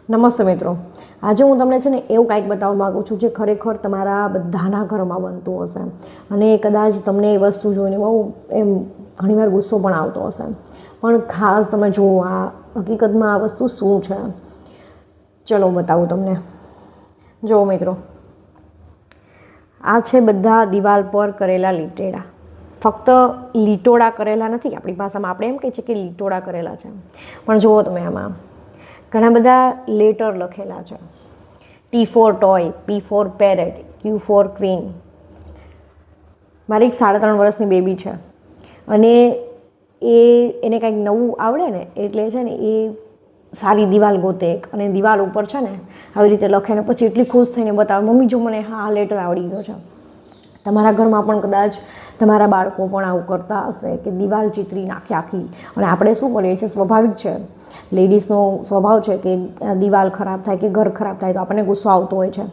નમસ્તે મિત્રો, આજે હું તમને છે ને એવું કંઈક બતાવવા માગું છું જે ખરેખર તમારા બધાના ઘરમાં બનતું હશે અને કદાચ તમને એ વસ્તુ જોઈને બહુ એમ ઘણીવાર ગુસ્સો પણ આવતો હશે, પણ ખાસ તમે જુઓ આ હકીકતમાં આ વસ્તુ શું છે. ચલો બતાવું તમને. જુઓ મિત્રો, આ છે બધા દિવાલ પર કરેલા લીટેડા. ફક્ત લીટોડા કરેલા નથી, આપણી ભાષામાં આપણે એમ કહીએ છીએ કે લીટોડા કરેલા છે, પણ જુઓ તમે આમાં ઘણા બધા લેટર લખેલા છે. T for toy, P for parrot, Q for queen. મારી એક 3.5 વર્ષની બેબી છે અને એને કંઈક નવું આવડે ને એટલે છે ને એ સારી દિવાલ ગોતે અને દિવાલ ઉપર છે ને આવી રીતે લખે ને પછી એટલી ખુશ થઈને બતાવે, મમ્મી જો મને હા લેટર આવડી ગયો છે. તમારા ઘરમાં પણ કદાચ તમારા બાળકો પણ આવું કરતા હશે કે દિવાલ ચિત્રી નાખી આખી. અને આપણે શું કરીએ છીએ, સ્વાભાવિક છે, લેડીઝનો સ્વભાવ છે કે દિવાલ ખરાબ થાય કે ઘર ખરાબ થાય તો આપણને ગુસ્સો આવતો હોય છે.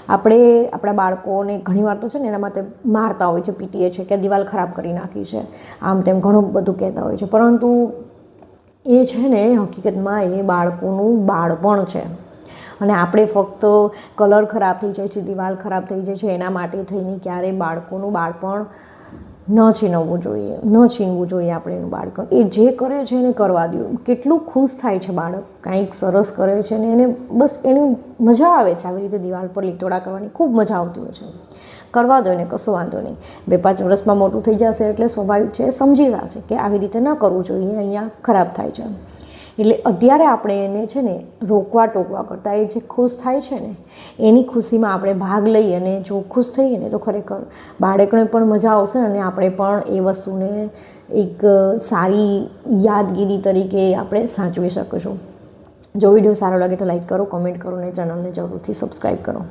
આપણે આપણા બાળકોને ઘણીવાર તો છે ને એના માટે મારતા હોય છે, પીટીએ છે કે દિવાલ ખરાબ કરી નાખી છે, આમ તેમ ઘણું બધું કહેતા હોય છે. પરંતુ એ છે ને હકીકતમાં એ બાળકોનું બાળપણ છે અને આપણે ફક્ત કલર ખરાબ થઈ જાય છે, દિવાલ ખરાબ થઈ જાય છે એના માટે થઈને ક્યારેય બાળકોનું બાળપણ ન છીનવવું જોઈએ, ન છીનવું જોઈએ આપણે એનું બાળપણ. એ જે કરે છે એને કરવા દો. કેટલું ખુશ થાય છે બાળક, કાંઈક સરસ કરે છે ને એને બસ એની મજા આવે છે આવી રીતે દિવાલ પર લીટોડા કરવાની, ખૂબ મજા આવતી હોય છે. કરવા દો એને, કશો વાંધો નહીં. 2-5 વર્ષમાં મોટું થઈ જશે એટલે સ્વાભાવિક છે, સમજી જશે કે આવી રીતે ન કરવું જોઈએ, અહીંયા ખરાબ થાય છે. એટલે અત્યારે આપણે એને છે ને રોકવા ટોકવા કરતાં એ જે ખુશ થાય છે ને એની ખુશીમાં આપણે ભાગ લઈએ અને જો ખુશ થઈએ ને તો ખરેખર બાળકને પણ મજા આવશે અને આપણે પણ એ વસ્તુને એક સારી યાદગીરી તરીકે આપણે સાચવી શકીશું. જો વિડીયો સારો લાગે તો લાઈક કરો, કમેન્ટ કરો અને ચેનલને જરૂરથી સબસ્ક્રાઈબ કરો.